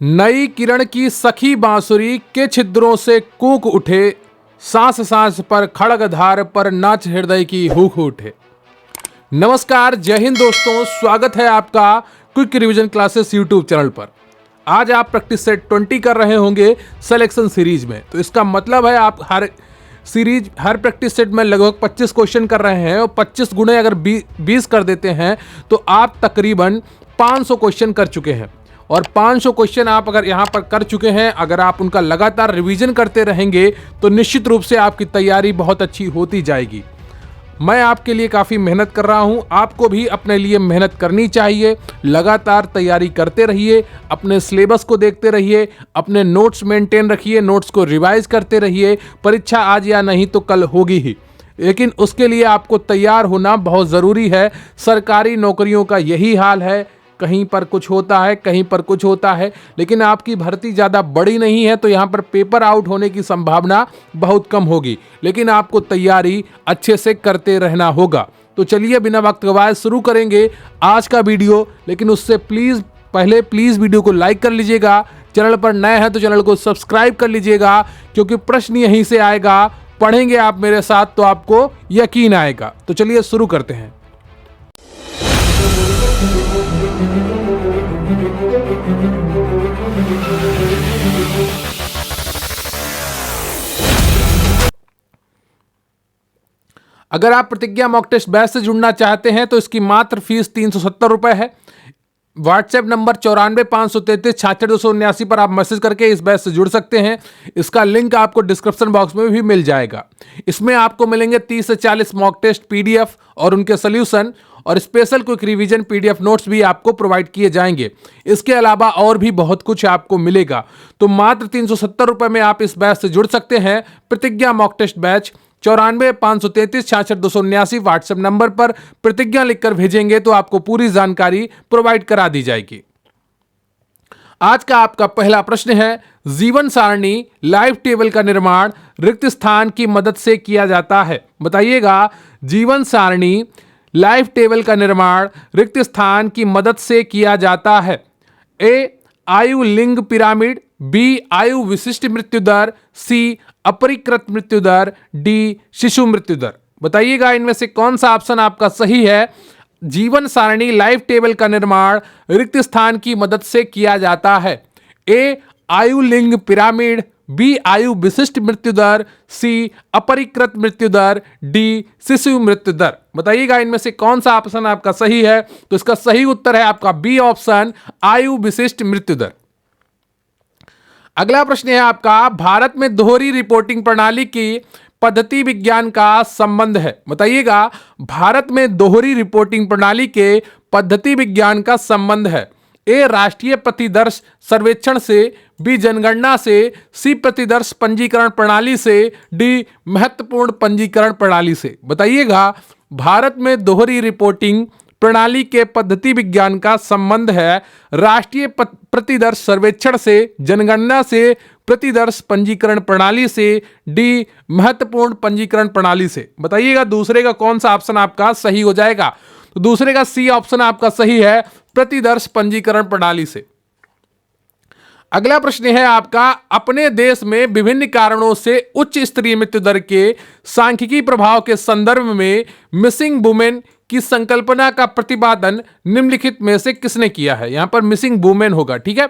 नई किरण की सखी बांसुरी के छिद्रों से कूक उठे, सांस सांस पर खड़गधार पर नाच हृदय की हुक उठे। नमस्कार, जय हिंद दोस्तों, स्वागत है आपका quick revision classes YouTube channel पर। आज आप प्रैक्टिस सेट 20 कर रहे होंगे सिलेक्शन सीरीज में, तो इसका मतलब है आप हर प्रैक्टिस सेट में लगभग 25 क्वेश्चन कर रहे हैं और 25 गुणे अगर 20 कर देते हैं तो आप तकरीबन 500 क्वेश्चन कर चुके हैं। और 500 क्वेश्चन आप अगर यहाँ पर कर चुके हैं, अगर आप उनका लगातार रिवीजन करते रहेंगे तो निश्चित रूप से आपकी तैयारी बहुत अच्छी होती जाएगी। मैं आपके लिए काफ़ी मेहनत कर रहा हूँ, आपको भी अपने लिए मेहनत करनी चाहिए। लगातार तैयारी करते रहिए, अपने सिलेबस को देखते रहिए, अपने नोट्स मेंटेन रखिए, नोट्स को रिवाइज करते रहिए। परीक्षा आज या नहीं तो कल होगी ही, लेकिन उसके लिए आपको तैयार होना बहुत ज़रूरी है। सरकारी नौकरियों का यही हाल है, कहीं पर कुछ होता है, कहीं पर कुछ होता है, लेकिन आपकी भर्ती ज़्यादा बड़ी नहीं है तो यहाँ पर पेपर आउट होने की संभावना बहुत कम होगी। लेकिन आपको तैयारी अच्छे से करते रहना होगा। तो चलिए बिना वक्त गवाए शुरू करेंगे आज का वीडियो। लेकिन उससे पहले प्लीज़ वीडियो को लाइक कर लीजिएगा। चैनल पर नए हैं तो चैनल को सब्सक्राइब कर लीजिएगा, क्योंकि प्रश्न यहीं से आएगा। पढ़ेंगे आप मेरे साथ तो आपको यकीन आएगा। तो चलिए शुरू करते हैं। अगर आप प्रतिज्ञा मॉक टेस्ट बैच से जुड़ना चाहते हैं तो इसकी मात्र फीस 370 रुपए है। व्हाट्सएप नंबर 94 533 66 279 पर आप मैसेज करके इस बैच से जुड़ सकते हैं। इसका लिंक आपको डिस्क्रिप्शन बॉक्स में भी मिल जाएगा। इसमें आपको मिलेंगे 30 से 40 मॉक टेस्ट पीडीएफ और उनके सोल्यूशन, और special quick revision PDF notes भी आपको प्रोवाइड किए जाएंगे। इसके अलावा और भी बहुत कुछ आपको मिलेगा। तो मात्र 370 रुपए में आप इस बैच से जुड़ सकते हैं। Pratigya mock test batch 94 533 66 279 WhatsApp number पर प्रतिज्ञा लिखकर भेजेंगे तो आपको पूरी जानकारी प्रोवाइड करा दी जाएगी। आज का आपका पहला प्रश्न है, जीवन सारणी लाइफ टेबल का निर्माण रिक्त स्थान की मदद से किया जाता है। बताइएगा, जीवन सारणी लाइफ टेबल का निर्माण रिक्त स्थान की मदद से किया जाता है। ए आयु लिंग पिरामिड, बी आयु विशिष्ट मृत्यु दर, सी अपरिकृत मृत्यु दर, डी शिशु मृत्यु दर। बताइएगा इनमें से कौन सा ऑप्शन आपका सही है। जीवन सारणी लाइफ टेबल का निर्माण रिक्त स्थान की मदद से किया जाता है। ए आयु लिंग पिरामिड, बी आयु विशिष्ट मृत्यु दर, सी अपरिकृत मृत्यु दर, डी शिशु मृत्यु दर। बताइएगा इनमें से कौन सा ऑप्शन आपका सही है। तो इसका सही उत्तर है आपका बी ऑप्शन, आयु विशिष्ट मृत्यु दर। अगला प्रश्न है आपका, भारत में दोहरी रिपोर्टिंग प्रणाली की पद्धति विज्ञान का संबंध है। बताइएगा, भारत में दोहरी रिपोर्टिंग प्रणाली के पद्धति विज्ञान का संबंध है। ए राष्ट्रीय प्रतिदर्श सर्वेक्षण से, बी जनगणना से, सी प्रतिदर्श पंजीकरण प्रणाली से, डी महत्वपूर्ण पंजीकरण प्रणाली से। बताइएगा, भारत में दोहरी रिपोर्टिंग प्रणाली के पद्धति विज्ञान का संबंध है राष्ट्रीय प्रतिदर्श सर्वेक्षण से, जनगणना से, प्रतिदर्श पंजीकरण प्रणाली से, डी महत्वपूर्ण पंजीकरण प्रणाली से। बताइएगा दूसरे का कौन सा ऑप्शन आपका सही हो जाएगा। तो दूसरे का सी ऑप्शन आपका सही है, प्रतिदर्श पंजीकरण प्रणाली से। अगला प्रश्न है आपका, अपने देश में विभिन्न कारणों से उच्च स्तरीय मृत्यु दर के सांख्यिकी प्रभाव के संदर्भ में मिसिंग वुमेन की संकल्पना का प्रतिपादन निम्नलिखित में से किसने किया है। यहां पर मिसिंग वुमेन होगा, ठीक है।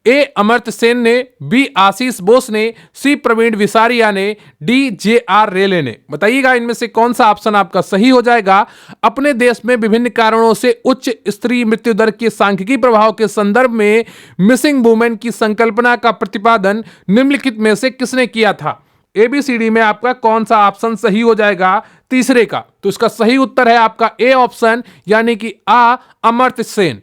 ए अमर्त्य सेन ने, बी आशीष बोस ने, सी प्रवीण विसारिया ने, डी जे आर रेले ने। बताइएगा इनमें से कौन सा ऑप्शन आपका सही हो जाएगा। अपने देश में विभिन्न कारणों से उच्च स्त्री मृत्यु दर के सांख्यिकी प्रभाव के संदर्भ में मिसिंग वुमेन की संकल्पना का प्रतिपादन निम्नलिखित में से किसने किया था। एबीसीडी में आपका कौन सा ऑप्शन सही हो जाएगा तीसरे का। तो इसका सही उत्तर है आपका ए ऑप्शन, यानी कि अमर्त्य सेन।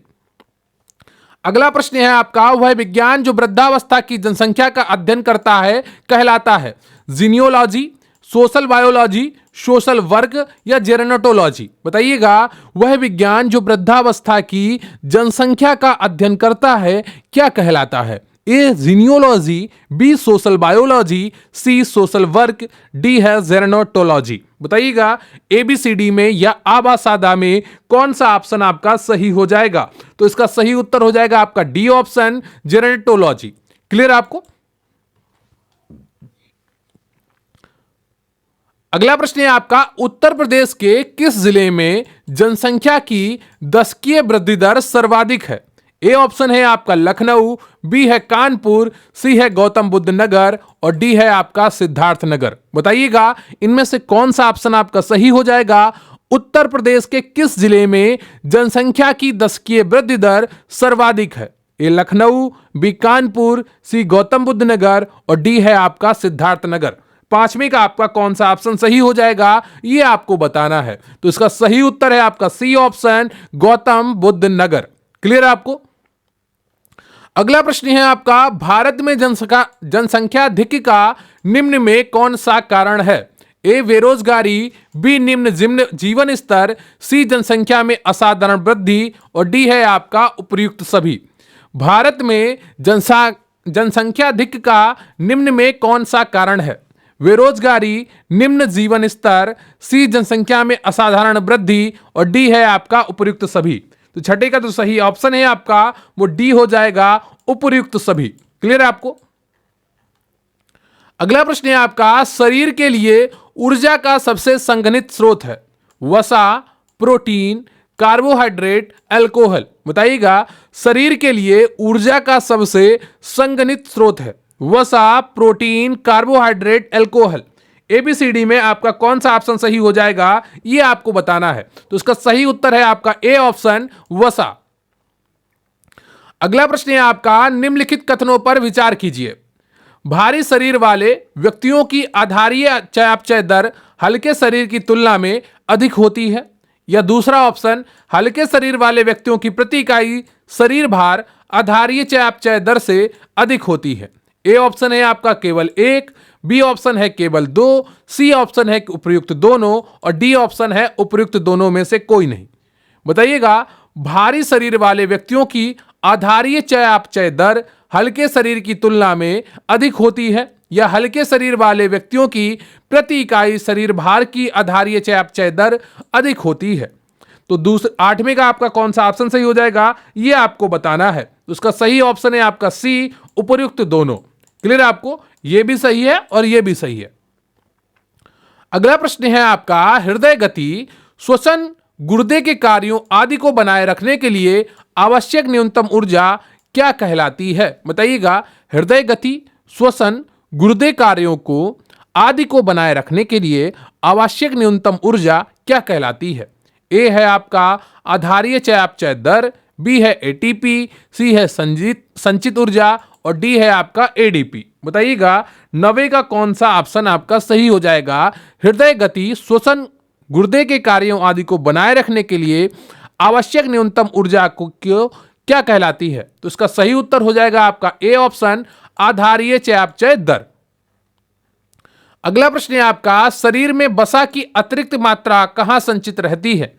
अगला प्रश्न है आपका, वह विज्ञान जो वृद्धावस्था की जनसंख्या का अध्ययन करता है कहलाता है। Genealogy, social biology, social work या जेरेनोटोलॉजी। बताइएगा, वह विज्ञान जो वृद्धावस्था की जनसंख्या का अध्ययन करता है क्या कहलाता है। ए जीनियोलॉजी, बी सोशल बायोलॉजी, सी सोशल वर्क, डी है जेरेनोटोलॉजी। बताइएगा ABCD में या आबा सादा में कौन सा ऑप्शन आपका सही हो जाएगा? तो इसका सही उत्तर हो जाएगा आपका डी ऑप्शन, जेनेटोलॉजी। क्लियर आपको? अगला प्रश्न है आपका, उत्तर प्रदेश के किस जिले में जनसंख्या की दशकीय वृद्धि दर सर्वाधिक है? ए ऑप्शन है आपका लखनऊ, बी है कानपुर, सी है गौतम बुद्ध नगर और डी है आपका सिद्धार्थ नगर। बताइएगा इनमें से कौन सा ऑप्शन आपका सही हो जाएगा? उत्तर प्रदेश के किस जिले में जनसंख्या की दशकीय वृद्धि दर सर्वाधिक है? ए लखनऊ, बी कानपुर, सी गौतम बुद्ध नगर और डी है आपका सिद्धार्थ नगर। पांचवें का आपका कौन सा ऑप्शन सही हो जाएगा, ये आपको बताना है। तो इसका सही उत्तर है आपका सी ऑप्शन, गौतम बुद्ध नगर। क्लियर है आपको? अगला प्रश्न है आपका, भारत में जनसंख्या अधिक का निम्न में कौन सा कारण है? ए बेरोजगारी, बी निम्न जीवन स्तर, सी जनसंख्या में असाधारण वृद्धि और डी है आपका उपर्युक्त सभी। भारत में जनसंख्या अधिक का निम्न में कौन सा कारण है? बेरोजगारी, निम्न जीवन स्तर, सी जनसंख्या में असाधारण वृद्धि और डी है आपका उपर्युक्त सभी। तो छठे का जो सही ऑप्शन है आपका वो डी हो जाएगा, उपर्युक्त सभी। क्लियर है आपको? अगला प्रश्न है आपका, शरीर के लिए ऊर्जा का सबसे संघनित स्रोत है? वसा, प्रोटीन, कार्बोहाइड्रेट, अल्कोहल। बताइएगा शरीर के लिए ऊर्जा का सबसे संघनित स्रोत है वसा, प्रोटीन, कार्बोहाइड्रेट, अल्कोहल। ABCD में आपका कौन सा ऑप्शन सही हो जाएगा, ये आपको बताना है। तो इसका सही उत्तर है आपका ए ऑप्शन, वसा। अगला प्रश्न है आपका, निम्नलिखित कथनों पर विचार कीजिए। भारी शरीर वाले व्यक्तियों की आधारीय चयापचय दर हल्के शरीर की तुलना में अधिक होती है, या दूसरा ऑप्शन, हल्के शरीर वाले व्यक्तियों की प्रति इकाई शरीर भार आधारीय चयापचय दर से अधिक होती है। ए ऑप्शन है आपका केवल एक, बी ऑप्शन है केवल दो, सी ऑप्शन है उपर्युक्त दोनों और डी ऑप्शन है उपर्युक्त दोनों में से कोई नहीं। बताइएगा भारी शरीर वाले व्यक्तियों की आधारीय चयापचय दर हल्के शरीर की तुलना में अधिक होती है, या हल्के शरीर वाले व्यक्तियों की प्रति इकाई शरीर भार की आधारीय चयापचय दर अधिक होती है। तो दूसरे आठवें का आपका कौन सा ऑप्शन सही हो जाएगा, ये आपको बताना है। तो उसका सही ऑप्शन है आपका सी, उपर्युक्त दोनों। क्लियर है आपको? ये भी सही है और ये भी सही है। अगला प्रश्न है आपका, हृदय गति, श्वसन, गुर्दे के कार्यों आदि को बनाए रखने के लिए आवश्यक न्यूनतम ऊर्जा क्या कहलाती है? बताइएगा हृदय गति, श्वसन, गुर्दे कार्यों को आदि को बनाए रखने के लिए आवश्यक न्यूनतम ऊर्जा क्या कहलाती है? ए है आपका आधारीय चयापचय दर, बी है ATP, सी है संचित ऊर्जा और डी है आपका ADP। बताइएगा 90 का कौन सा ऑप्शन आपका सही हो जाएगा? हृदय गति, श्वसन, गुर्दे के कार्यों आदि को बनाए रखने के लिए आवश्यक न्यूनतम ऊर्जा को क्या कहलाती है? तो इसका सही उत्तर हो जाएगा आपका ए ऑप्शन, आधारीय चयापचय दर। अगला प्रश्न है आपका, शरीर में वसा की अतिरिक्त मात्रा कहां संचित रहती है?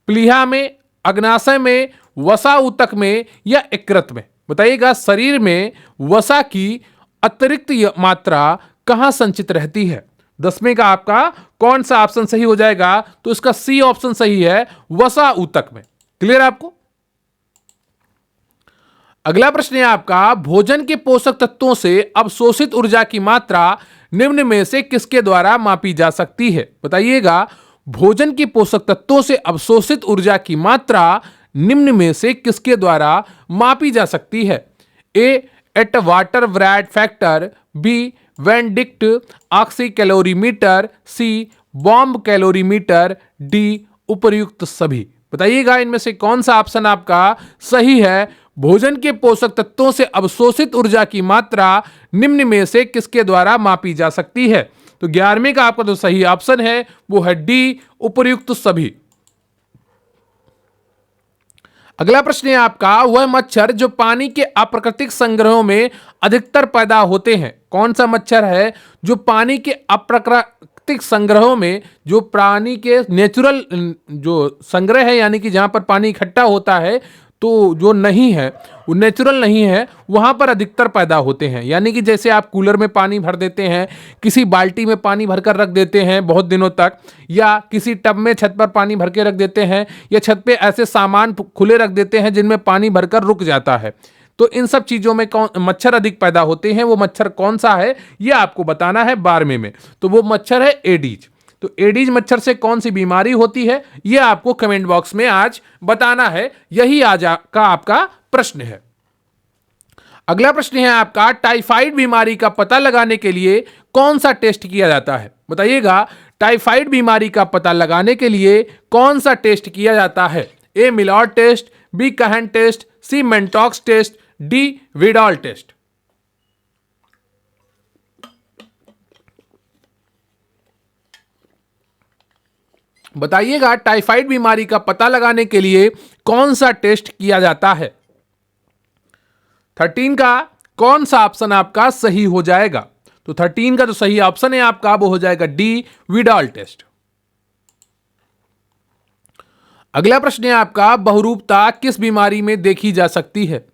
प्लीहा में, अग्नाशय में, वसा ऊतक में या यकृत में? बताइएगा शरीर में वसा की अतिरिक्त मात्रा कहां संचित रहती है? 10वें का आपका कौन सा ऑप्शन सही हो जाएगा? तो इसका सी ऑप्शन सही है, वसा ऊतक में। क्लियर आपको? अगला प्रश्न है आपका, भोजन के पोषक तत्वों से अवशोषित ऊर्जा की मात्रा निम्न में से किसके द्वारा मापी जा सकती है? बताइएगा भोजन के पोषक तत्वों से अवशोषित ऊर्जा की मात्रा निम्न में से किसके द्वारा मापी जा सकती है? ए एट वाटर वैट फैक्टर, बी वेंडिक्ट oxy calorimeter, C bomb calorimeter, D उपर्युक्त सभी। बताइएगा इनमें से कौन सा ऑप्शन आपका सही है? भोजन के पोषक तत्वों से अवशोषित ऊर्जा की मात्रा निम्न में से किसके द्वारा मापी जा सकती है? तो 11वें का आपका जो सही ऑप्शन है वो है डी, उपर्युक्त सभी। अगला प्रश्न है आपका, वह मच्छर जो पानी के अप्राकृतिक संग्रहों में अधिकतर पैदा होते हैं, कौन सा मच्छर है जो पानी के अप्राकृतिक संग्रहों में, जो प्राणी के नेचुरल जो संग्रह है यानी कि जहां पर पानी इकट्ठा होता है, तो जो नहीं है, वो नेचुरल नहीं है, वहाँ पर अधिकतर पैदा होते हैं। यानी कि जैसे आप कूलर में पानी भर देते हैं, किसी बाल्टी में पानी भरकर रख देते हैं बहुत दिनों तक, या किसी टब में छत पर पानी भर के रख देते हैं, या छत पे ऐसे सामान खुले रख देते हैं जिनमें पानी भरकर रुक जाता है, तो इन सब चीज़ों में कौन मच्छर अधिक पैदा होते हैं। वो मच्छर कौन सा है ये आपको बताना है 12वें में। तो वो मच्छर है एडीज। तो एडीज मच्छर से कौन सी बीमारी होती है ये आपको कमेंट बॉक्स में आज बताना है। यही आज का आपका प्रश्न है। अगला प्रश्न है आपका, टाइफाइड बीमारी का पता लगाने के लिए कौन सा टेस्ट किया जाता है? बताइएगा, टाइफाइड बीमारी का पता लगाने के लिए कौन सा टेस्ट किया जाता है? ए मिलॉर्ड टेस्ट, बी कहन टेस्ट, सी मेंटॉक्स टेस्ट, डी विडॉल टेस्ट। बताइएगा, टाइफाइड बीमारी का पता लगाने के लिए कौन सा टेस्ट किया जाता है? 13 का कौन सा ऑप्शन आपका सही हो जाएगा? तो 13 का जो सही ऑप्शन है आपका वो हो जाएगा डी विडॉल टेस्ट। अगला प्रश्न है आपका, बहुरूपता किस बीमारी में देखी जा सकती है?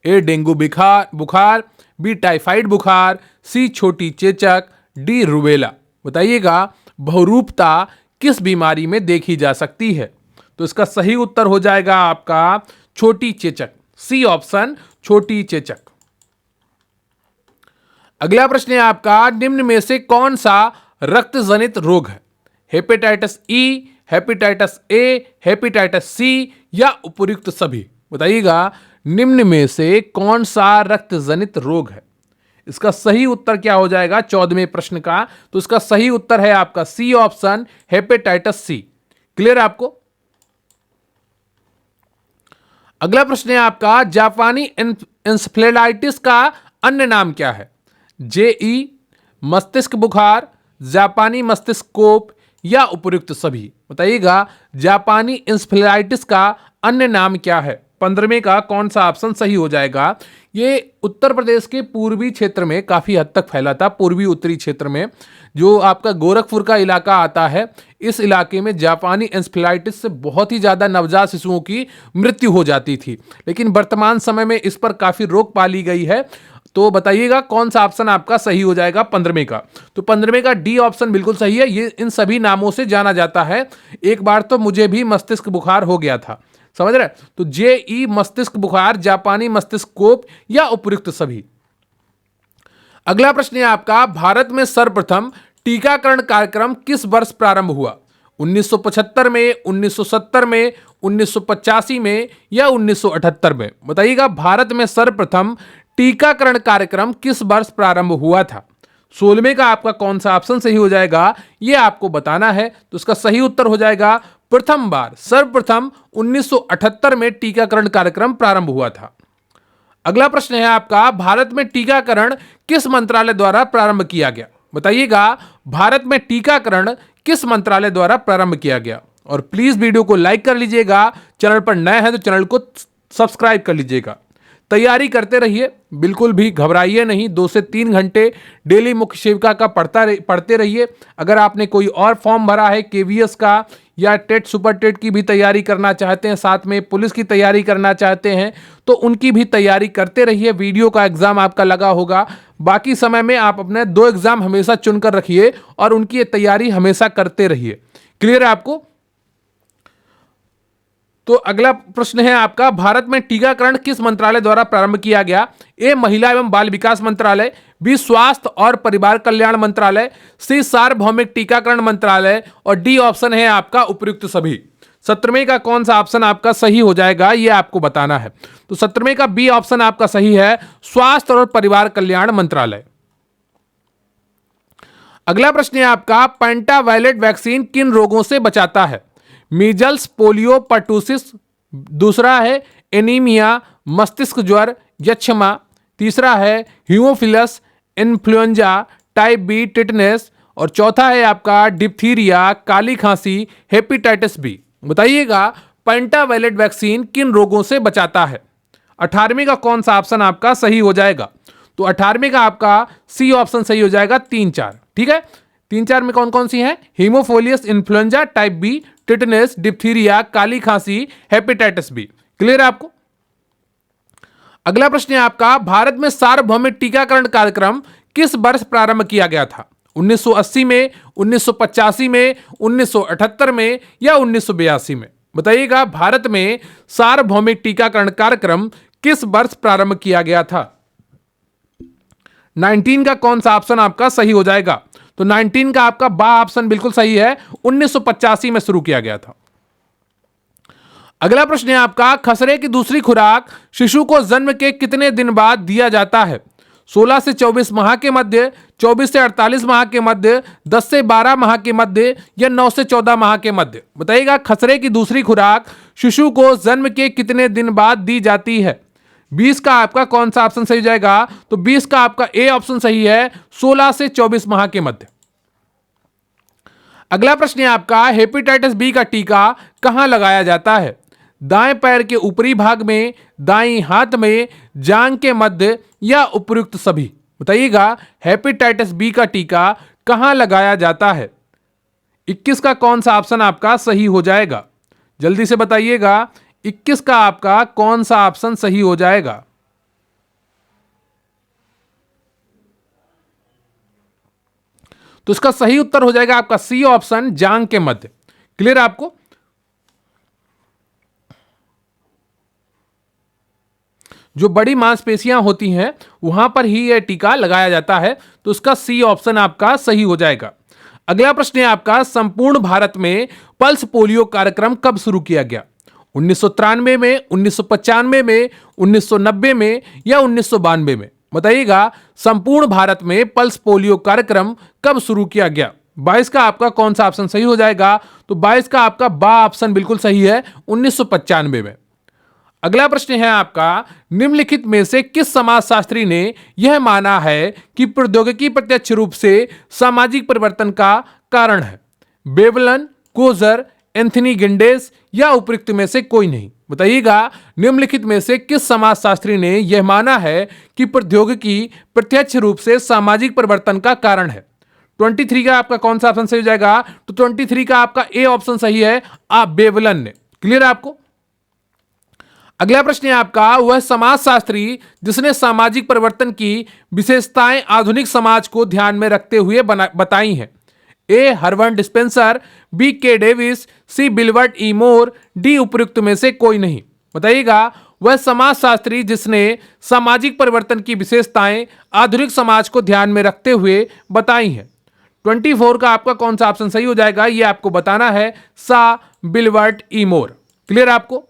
ए डेंगू बुखार, बी टाइफाइड बुखार, सी छोटी चेचक, डी रुबेला। बताइएगा, बहुरूपता किस बीमारी में देखी जा सकती है? तो इसका सही उत्तर हो जाएगा आपका छोटी चेचक, सी ऑप्शन छोटी चेचक। अगला प्रश्न है आपका, निम्न में से कौन सा रक्त जनित रोग है? Hepatitis E, hepatitis A, hepatitis C या उपयुक्त सभी? बताइएगा, निम्न में से कौन सा रक्त जनित रोग है? इसका सही उत्तर क्या हो जाएगा 14वें प्रश्न का? तो इसका सही उत्तर है आपका C option hepatitis C. Clear आपको? अगला प्रश्न है आपका, जापानी इंसेफ्लाइटिस का अन्य नाम क्या है? जेई, मस्तिष्क बुखार, जापानी मस्तिष्क कोप या उपयुक्त सभी? बताइएगा, जापानी इंसेफ्लाइटिस का अन्य नाम क्या है? 15वें का कौन सा ऑप्शन सही हो जाएगा? ये उत्तर प्रदेश के पूर्वी क्षेत्र में काफ़ी हद तक फैला था, पूर्वी उत्तरी क्षेत्र में, जो आपका गोरखपुर का इलाका आता है। इस इलाके में जापानी इंसेफ्लाइटिस से बहुत ही ज़्यादा नवजात शिशुओं की मृत्यु हो जाती थी, लेकिन वर्तमान समय में इस पर काफ़ी रोक पा ली गई है। तो बताइएगा, कौन सा ऑप्शन आपका सही हो जाएगा 15वें का? तो 15वें का डी ऑप्शन बिल्कुल सही है। ये इन सभी नामों से जाना जाता है। एक बार तो मुझे भी मस्तिष्क बुखार हो गया था, समझ रहे? तो जेई मस्तिष्क बुखार, जापानी मस्तिष्क कोप या उपयुक्त सभी। अगला प्रश्न है आपका, भारत में सर्वप्रथम टीकाकरण कार्यक्रम किस वर्ष प्रारंभ हुआ? 1975 में, 1970 में, 1985 में या 1978 में? बताइएगा, भारत में सर्वप्रथम टीकाकरण कार्यक्रम किस वर्ष प्रारंभ हुआ था? 16वें का आपका कौन सा ऑप्शन सही हो जाएगा ये आपको बताना है। तो इसका सही उत्तर हो जाएगा प्रथम बार, सर्वप्रथम 1978 में टीकाकरण कार्यक्रम प्रारंभ हुआ था। अगला प्रश्न है आपका, भारत में टीकाकरण किस मंत्रालय द्वारा प्रारंभ किया गया? बताइएगा, भारत में टीकाकरण किस मंत्रालय द्वारा प्रारंभ किया गया? और प्लीज वीडियो को लाइक कर लीजिएगा, चैनल पर नए हैं तो चैनल को सब्सक्राइब कर लीजिएगा। तैयारी करते रहिए, बिल्कुल भी घबराइए नहीं। 2 से 3 घंटे डेली मुख्य सेविका का पढ़ते रहिए। अगर आपने कोई और फॉर्म भरा है केवीएस का या टेट सुपर टेट की भी तैयारी करना चाहते हैं, साथ में पुलिस की तैयारी करना चाहते हैं, तो उनकी भी तैयारी करते रहिए। वीडियो का एग्जाम आपका लगा होगा। बाकी समय में आप अपने 2 एग्जाम हमेशा चुनकर रखिए और उनकी तैयारी हमेशा करते रहिए। क्लियर है आपको? तो अगला प्रश्न है आपका, भारत में टीकाकरण किस मंत्रालय द्वारा प्रारंभ किया गया? ए महिला एवं बाल विकास मंत्रालय, बी स्वास्थ्य और परिवार कल्याण मंत्रालय, सी सार्वभौमिक टीकाकरण मंत्रालय और डी ऑप्शन है आपका उपयुक्त सभी। 17वें का कौन सा ऑप्शन आपका सही हो जाएगा ये आपको बताना है। तो 17वें का बी ऑप्शन आपका सही है, स्वास्थ्य और परिवार कल्याण मंत्रालय। अगला प्रश्न है आपका, पेंटावायलेट वैक्सीन किन रोगों से बचाता है? मीजल्स, पोलियो, पर्टूसिस, दूसरा है एनीमिया, मस्तिष्क ज्वर, यक्षमा, तीसरा है haemophilus influenza type B, tetanus, और चौथा है आपका डिप्थीरिया, काली खांसी, हेपेटाइटिस बी। बताइएगा, पेंटावायलेट वैक्सीन किन रोगों से बचाता है? 18वें का कौन सा ऑप्शन आपका सही हो जाएगा? तो 18वें का आपका सी ऑप्शन सही हो जाएगा, 3, 4। ठीक है, 3, 4 में कौन कौन सी हैं? Haemophilus influenza type B, tetanus, diphtheria, काली खांसी, हेपेटाइटिस बी। क्लियर है आपको? अगला प्रश्न है आपका, भारत में सार्वभौमिक टीकाकरण कार्यक्रम किस वर्ष प्रारंभ किया गया था? 1980 में, 1985 में, 1978 में या 1982 में? बताइएगा, भारत में सार्वभौमिक टीकाकरण कार्यक्रम किस वर्ष प्रारंभ किया गया था? 19 का कौन सा ऑप्शन आपका सही हो जाएगा? तो 19 का आपका बा ऑप्शन बिल्कुल सही है, 1985 में शुरू किया गया था। अगला प्रश्न है आपका, खसरे की दूसरी खुराक शिशु को जन्म के कितने दिन बाद दिया जाता है? 16 से 24 माह के मध्य, 24 से 48 माह के मध्य, 10 से 12 माह के मध्य या 9 से 14 माह के मध्य? बताइएगा, खसरे की दूसरी खुराक शिशु को जन्म के कितने दिन बाद दी जाती है? 20 का आपका कौन सा ऑप्शन सही जाएगा? तो 20 का आपका ए ऑप्शन सही है, 16 से 24 माह के मध्य। अगला प्रश्न है आपका, हेपेटाइटिस बी का टीका कहां लगाया जाता है? दाएं पैर के ऊपरी भाग में, दाईं हाथ में, जांघ के मध्य या उपयुक्त सभी? बताइएगा, हेपेटाइटिस बी का टीका कहां लगाया जाता है? 21 का कौन सा ऑप्शन आपका सही हो जाएगा? जल्दी से बताइएगा, 21 का आपका कौन सा ऑप्शन सही हो जाएगा? तो इसका सही उत्तर हो जाएगा आपका सी ऑप्शन, जांघ के मध्य। क्लियर आपको? जो बड़ी मांसपेशियां होती हैं वहां पर ही यह टीका लगाया जाता है, तो उसका सी ऑप्शन आपका सही हो जाएगा। अगला प्रश्न है आपका, संपूर्ण भारत में पल्स पोलियो कार्यक्रम कब शुरू किया गया? 1993 में, 1995 में, 1990 में या 1992 में? बताइएगा, संपूर्ण भारत में पल्स पोलियो कार्यक्रम कब शुरू किया गया? 22 का आपका कौन सा ऑप्शन सही हो जाएगा? तो 22 का आपका बा ऑप्शन बिल्कुल सही है, 1995 में। अगला प्रश्न है आपका, निम्नलिखित में से किस समाजशास्त्री ने यह माना है कि प्रौद्योगिकी प्रत्यक्ष रूप से सामाजिक परिवर्तन का कारण है? बेवलन, कोजर, एंथनी गिंडेस या उपयुक्त में से कोई नहीं? बताइएगा, निम्नलिखित में से किस समाजशास्त्री ने यह माना है कि प्रौद्योगिकी प्रत्यक्ष रूप से सामाजिक परिवर्तन का कारण है? 23 का आपका कौन सा ऑप्शन सही हो जाएगा? तो 23 का आपका ए ऑप्शन सही है, आप बेवलन ने। क्लियर आपको? अगला प्रश्न है आपका, वह समाजशास्त्री जिसने सामाजिक परिवर्तन की विशेषताएं आधुनिक समाज को ध्यान में रखते हुए बताई हैं? ए हरवर्न स्पेंसर, बी के डेविस, सी बिलवर्ट ई मोर, डी उपयुक्त में से कोई नहीं? बताइएगा, वह समाजशास्त्री जिसने सामाजिक परिवर्तन की विशेषताएं आधुनिक समाज को ध्यान में रखते हुए बताई हैं। 24 का आपका कौन सा ऑप्शन सही हो जाएगा, यह आपको बताना है, सा बिलवर्ट ई मोर। क्लियर आपको?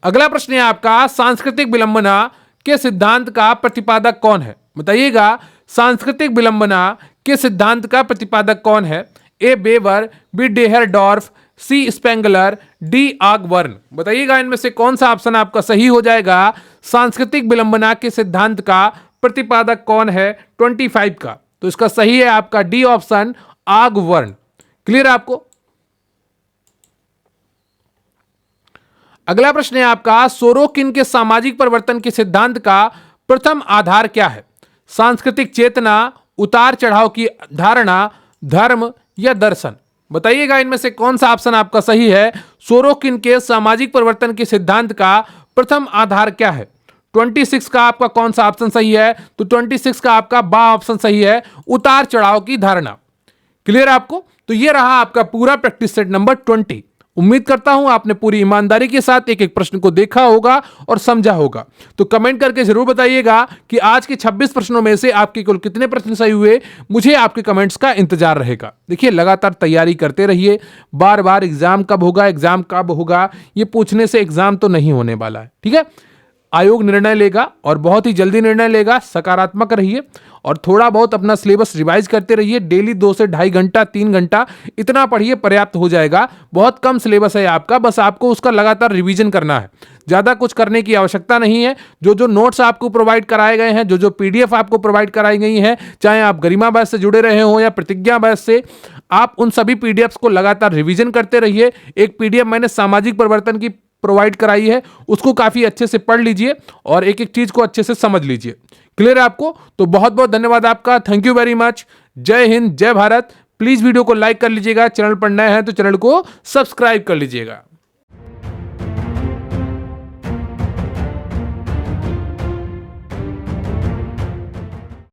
अगला प्रश्न है आपका, सांस्कृतिक विलंबना के सिद्धांत का प्रतिपादक कौन है? बताइएगा, सांस्कृतिक विलंबना के सिद्धांत का प्रतिपादक कौन है? ए बेवर, बी डेहरडॉर्फ, सी स्पेंगलर, डी आगबर्न? बताइएगा, इनमें से कौन सा ऑप्शन आपका सही हो जाएगा? सांस्कृतिक विलंबना के सिद्धांत का प्रतिपादक कौन है 25 का? तो इसका सही है आपका डी ऑप्शन, आगबर्न। क्लियर आपको? अगला प्रश्न है आपका, सोरोकिन के सामाजिक परिवर्तन के सिद्धांत का प्रथम आधार क्या है? सांस्कृतिक चेतना, उतार चढ़ाव की धारणा, धर्म या दर्शन? बताइएगा, इनमें से कौन सा ऑप्शन आपका सही है? सोरोकिन के सामाजिक परिवर्तन के सिद्धांत का प्रथम आधार क्या है? 26 का आपका कौन सा ऑप्शन सही है? तो 26 का आपका बा ऑप्शन सही है, उतार चढ़ाव की धारणा। क्लियर आपको? तो ये रहा आपका पूरा प्रैक्टिस सेट नंबर 20। उम्मीद करता हूं आपने पूरी ईमानदारी के साथ एक एक प्रश्न को देखा होगा और समझा होगा। तो कमेंट करके जरूर बताइएगा कि आज के 26 प्रश्नों में से आपके कुल कितने प्रश्न सही हुए। मुझे आपके कमेंट्स का इंतजार रहेगा। देखिए, लगातार तैयारी करते रहिए। बार बार एग्जाम कब होगा, एग्जाम कब होगा, ये पूछने से एग्जाम तो नहीं होने वाला है। ठीक है, आयोग निर्णय लेगा और बहुत ही जल्दी निर्णय लेगा। सकारात्मक रहिए और थोड़ा बहुत अपना सिलेबस रिवाइज करते रहिए। डेली 2 से 2.5 घंटा, 3 घंटा इतना पढ़िए, पर्याप्त हो जाएगा। बहुत कम सिलेबस है आपका, बस आपको उसका लगातार रिवीजन करना है। ज़्यादा कुछ करने की आवश्यकता नहीं है। जो नोट्स आपको प्रोवाइड कराए गए हैं, जो PDF आपको प्रोवाइड कराई गई हैं, चाहे आप गरिमा बैच से जुड़े रहे हो या प्रतिज्ञा बैच से, आप उन सभी PDFs को लगातार रिवीजन करते रहिए। एक PDF मैंने सामाजिक परिवर्तन की प्रोवाइड कराई है, उसको काफी अच्छे से पढ़ लीजिए और एक एक चीज को अच्छे से समझ लीजिए। क्लियर है आपको? तो बहुत बहुत धन्यवाद आपका। Thank you very much. जय हिंद, जय भारत। प्लीज वीडियो को लाइक कर लीजिएगा। चैनल पर नए हैं तो चैनल को सब्सक्राइब कर लीजिएगा।